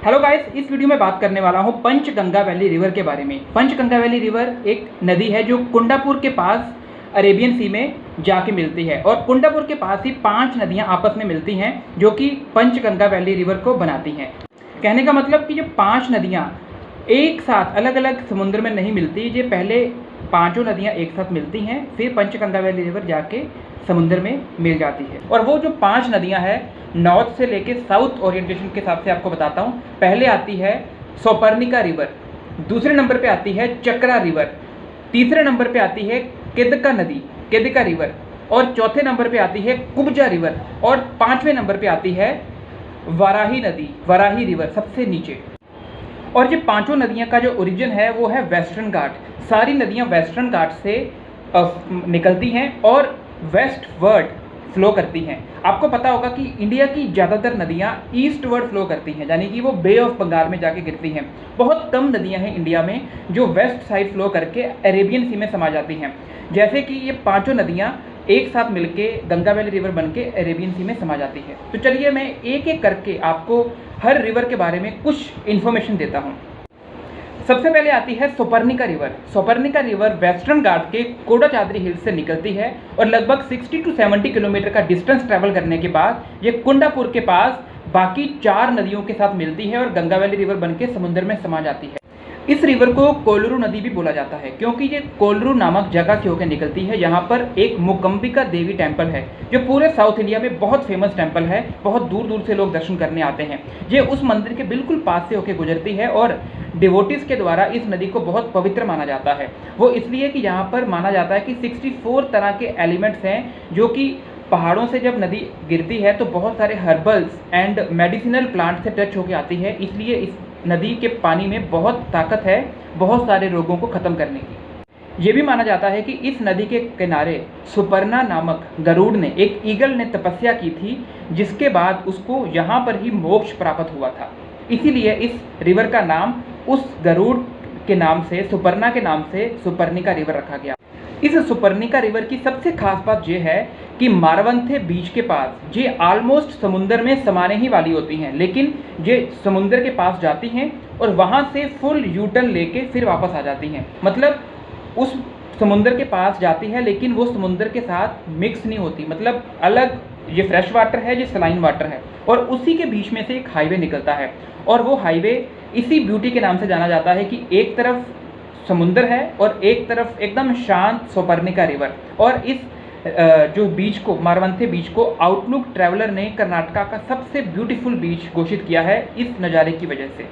Hello guys, इस video में बात करने वाला हूँ पंचगंगा वैली रिवर के बारे में। पंचगंगा वैली रिवर एक नदी है जो कुंडापुर के पास अरेबियन सी में जाके मिलती है और कुंडापुर के पास ही 5 नदियाँ आपस में मिलती हैं जो कि पंचगंगा वैली रिवर को बनाती हैं। कहने का मतलब कि ये 5 नदियाँ एक साथ अलग अलग समुद्र में नहीं मिलती, ये पहले 5 नदियाँ एक साथ मिलती हैं, फिर पंचगंगा वैली रिवर जाके समुद्र में मिल जाती है। और वो जो 5 नदियाँ हैं नॉर्थ से लेके साउथ ओरिएंटेशन के हिसाब से आपको बताता हूँ। पहले आती है सौपर्णिका रिवर, दूसरे नंबर पे आती है चक्रा रिवर, तीसरे नंबर पे आती है केदका नदी, केदका रिवर, और चौथे नंबर पे आती है कुब्जा रिवर, और 5वें नंबर पे आती है वाराही नदी, वाराही रिवर सबसे नीचे। और ये 5 नदियाँ का जो ओरिजिन है वो है वेस्टर्न घाट। सारी नदियाँ वेस्टर्न घाट से निकलती हैं और वेस्ट वर्ड फ्लो करती हैं। आपको पता होगा कि इंडिया की ज़्यादातर नदियाँ ईस्ट वर्ड फ्लो करती हैं, यानी कि वो बे ऑफ बंगाल में जाके गिरती हैं। बहुत कम नदियाँ हैं इंडिया में जो वेस्ट साइड फ्लो करके अरेबियन सी में समा जाती हैं। जैसे कि ये 5 नदियाँ एक साथ मिलके गंगा वैली रिवर बन के अरेबियन सी में समा जाती है। तो चलिए मैं एक एक करके आपको हर रिवर के बारे में कुछ इन्फॉर्मेशन देता हूँ। सबसे पहले आती है Sauparnika river. Sauparnika river western घाट के कोडाचाद्री हिल्स से निकलती है और लगभग 60 to 70 किलोमीटर का डिस्टेंस ट्रैवल करने के बाद ये कुंडापुर के पास बाकी 4 नदियों के साथ मिलती है और गंगा वैली रिवर बन के समुद्र में समा जाती है। इस रिवर को कोलरू नदी भी बोला जाता है क्योंकि ये कोलरू नामक जगह से होकर निकलती है। यहाँ पर एक मूकंबिका देवी टेम्पल है जो पूरे साउथ इंडिया में बहुत फेमस टेम्पल है। बहुत दूर दूर से लोग दर्शन करने आते हैं। ये उस मंदिर के बिल्कुल पास से होकर गुजरती है और डिवोटीज के द्वारा इस नदी को बहुत पवित्र माना जाता है। वो इसलिए कि यहाँ पर माना जाता है कि 64 तरह के एलिमेंट्स हैं जो कि पहाड़ों से जब नदी गिरती है तो बहुत सारे हर्बल्स एंड मेडिसिनल प्लांट से टच होकर आती है। इसलिए इस नदी के पानी में बहुत ताकत है बहुत सारे रोगों को ख़त्म करने की। ये भी माना जाता है कि इस नदी के किनारे सुपर्णा नामक गरुड़ ने, एक ईगल ने तपस्या की थी जिसके बाद उसको यहाँ पर ही मोक्ष प्राप्त हुआ था। इसीलिए इस रिवर का नाम उस गरुड़ के नाम से, सुपर्णा के नाम से सुपर्णिका रिवर रखा गया। इस सुपर्णिका रिवर की सबसे खास बात यह है कि मारवंथे बीच के पास ये ऑलमोस्ट समुंदर में समाने ही वाली होती हैं, लेकिन ये समुंदर के पास जाती हैं और वहाँ से फुल यू टर्न लेके फिर वापस आ जाती हैं। मतलब उस समुंदर के पास जाती है लेकिन वो समुंदर के साथ मिक्स नहीं होती, मतलब अलग, ये फ्रेश वाटर है, ये सलाइन वाटर है, और उसी के बीच में से एक हाईवे निकलता है। और वो हाईवे इसी ब्यूटी के नाम से जाना जाता है कि एक तरफ समुंदर है और एक तरफ एकदम शांत सौपर्णिका रिवर। और इस जो बीच को, मारवंथे बीच को, आउटलुक ट्रैवलर ने कर्नाटका का सबसे ब्यूटीफुल बीच घोषित किया है इस नज़ारे की वजह से।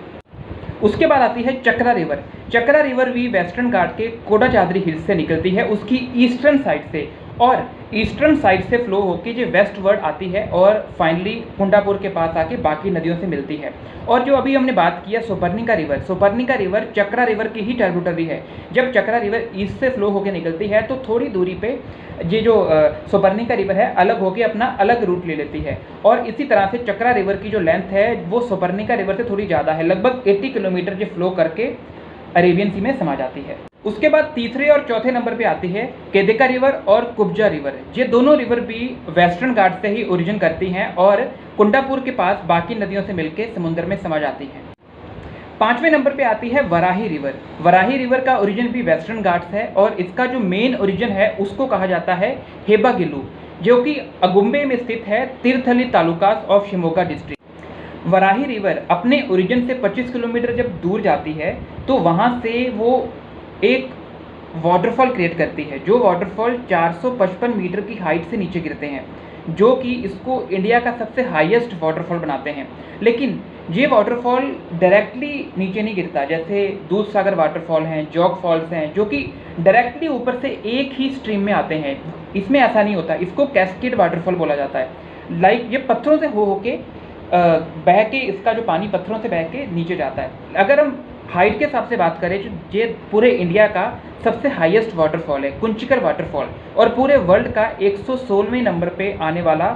उसके बाद आती है चक्रा रिवर। चक्रा रिवर भी वेस्टर्न घाट के कोडाचाद्री हिल्स से निकलती है, उसकी ईस्टर्न साइड से, और ईस्टर्न साइड से फ्लो होकर जो वेस्ट वर्ड आती है और फाइनली कुंडापुर के पास आके बाकी नदियों से मिलती है। और जो अभी हमने बात किया सौपर्णिका रिवर, सौपर्णिका रिवर चक्रा रिवर की ही ट्रिब्यूटरी है। जब चक्रा रिवर ईस्ट से फ्लो होकर निकलती है तो थोड़ी दूरी पे ये जो सौपर्णिका रिवर है अलग होकर अपना अलग रूट ले लेती है। और इसी तरह से चक्रा रिवर की जो लेंथ है वो सौपर्णिका रिवर से थोड़ी ज़्यादा है, लगभग 80 किलोमीटर जो फ्लो करके अरेबियन सी में समा जाती है। उसके बाद तीसरे और चौथे नंबर पे आती है केदिका रिवर और कुब्जा रिवर। ये दोनों रिवर भी वेस्टर्न घाट से ही ओरिजिन करती हैं और कुंडापुर के पास बाकी नदियों से मिलकर समुद्र में समा जाती हैं। 5वें नंबर पे आती है वराही रिवर। वराही रिवर का ओरिजिन भी वेस्टर्न घाट है और इसका जो मेन ओरिजिन है उसको कहा जाता है हेबागिलू, जो कि अगुम्बे में स्थित है, Thirthahalli talukas of Shimoga district. Varahi river अपने ओरिजिन से 25 किलोमीटर जब दूर जाती है तो वहाँ से वो एक वाटरफॉल क्रिएट करती है। जो वाटरफॉल 455 मीटर की हाइट से नीचे गिरते हैं, जो कि इसको इंडिया का सबसे हाईएस्ट वाटरफॉल बनाते हैं। लेकिन ये वाटरफॉल डायरेक्टली नीचे नहीं गिरता, जैसे दूध सागर वाटरफॉल हैं, जॉग फॉल्स हैं, जो कि डायरेक्टली ऊपर से एक ही स्ट्रीम में आते हैं। इसमें ऐसा नहीं होता, इसको कैस्केड वाटरफॉल बोला जाता है। लाइक ये पत्थरों से हो के बह के, इसका जो पानी पत्थरों से बह के नीचे जाता है। अगर हम हाइट के हिसाब से बात करें, जो ये पूरे इंडिया का सबसे हाईएस्ट वाटरफॉल है कुंचिकर वाटरफॉल, और पूरे वर्ल्ड का 116वें नंबर पे आने वाला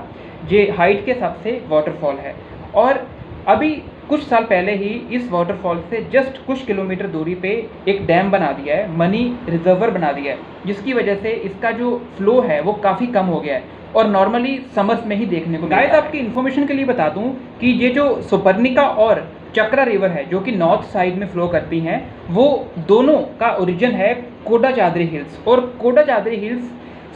ये हाइट के हिसाब से वाटरफॉल है। और अभी कुछ साल पहले ही इस वाटरफॉल से जस्ट कुछ किलोमीटर दूरी पे एक डैम बना दिया है, मनी रिजर्वर बना दिया है, जिसकी वजह से इसका जो फ्लो है वो काफ़ी कम हो गया है और नॉर्मली समर्स में ही देखने को। गाइस, आपकी इन्फॉर्मेशन के लिए बता दूं कि ये जो सुपर्णिका और चक्रा रिवर है जो कि नॉर्थ साइड में फ्लो करती हैं, वो दोनों का ओरिजिन है कोडाचाद्री हिल्स, और कोडाचाद्री हिल्स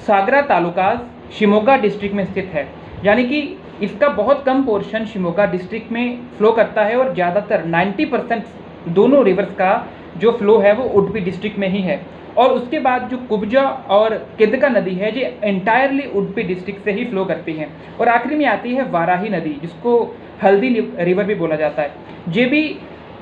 सागरा तालुका शिमोगा डिस्ट्रिक्ट में स्थित है। यानी कि इसका बहुत कम पोर्शन शिमोगा डिस्ट्रिक्ट में फ्लो करता है और ज़्यादातर 90% दोनों रिवर्स का जो फ्लो है वो उडुपी डिस्ट्रिक्ट में ही है। और उसके बाद जो कुब्जा और केदका नदी है ये एंटायरली उडुपी डिस्ट्रिक्ट से ही फ्लो करती हैं। और आखिरी में आती है वाराही नदी, जिसको हल्दी रिवर भी बोला जाता है। ये भी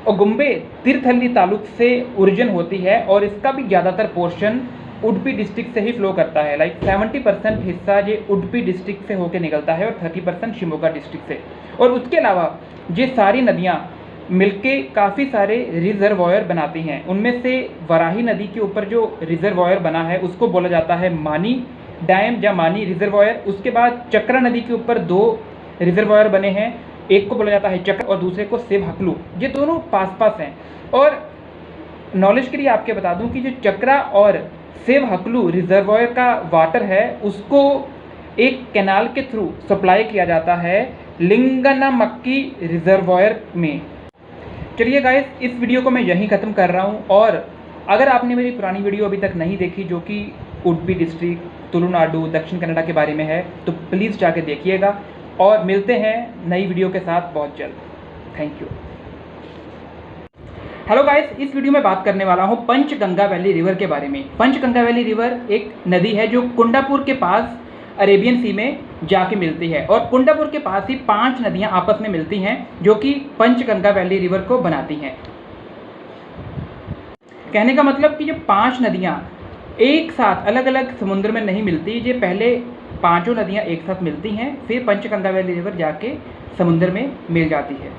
ओगुम्बे तीर्थहल्ली तालुक से ओरिजिन होती है और इसका भी ज़्यादातर पोर्शन उडुपी डिस्ट्रिक्ट से ही फ्लो करता है। लाइक 70% हिस्सा ये उडुपी डिस्ट्रिक्ट से होकर निकलता है और 30% शिमोगा डिस्ट्रिक्ट से। और उसके अलावा ये सारी नदियाँ मिलके काफ़ी सारे रिजर्वॉयर बनाती हैं। उनमें से वराही नदी के ऊपर जो रिजर्वॉयर बना है उसको बोला जाता है मानी डैम या मानी रिजर्वॉयर। उसके बाद चक्रा नदी के ऊपर 2 रिजर्वॉयर बने हैं, एक को बोला जाता है चक्र और दूसरे को सेव हकलू। ये दोनों पास पास हैं। और नॉलेज के लिए आपके बता दूं कि जो चक्रा और सेव हकलू रिजर्वॉयर का वाटर है उसको एक कैनाल के थ्रू सप्लाई किया जाता है लिंगनामक्की रिजर्वॉयर में। चलिए गाइस, इस वीडियो को मैं यहीं ख़त्म कर रहा हूँ। और अगर आपने मेरी पुरानी वीडियो अभी तक नहीं देखी जो कि उडुपी डिस्ट्रिक्ट, तुलुनाडु, दक्षिण कन्नड़ा के बारे में है, तो प्लीज़ जाके देखिएगा। और मिलते हैं नई वीडियो के साथ बहुत जल्द। Thank you. हेलो गाइस, इस वीडियो में बात करने वाला हूँ पंचगंगा वैली रिवर के बारे में। पंचगंगा वैली रिवर एक नदी है जो कुंडापुर के पास अरेबियन सी में जाके मिलती है। और कुंडापुर के पास ही 5 नदियाँ आपस में मिलती हैं जो कि पंचगंगा वैली रिवर को बनाती हैं। कहने का मतलब कि जो 5 नदियाँ एक साथ अलग अलग समुद्र में नहीं मिलती, ये पहले 5 नदियाँ एक साथ मिलती हैं, फिर पंचगंगा वैली रिवर जाके समुद्र में मिल जाती है।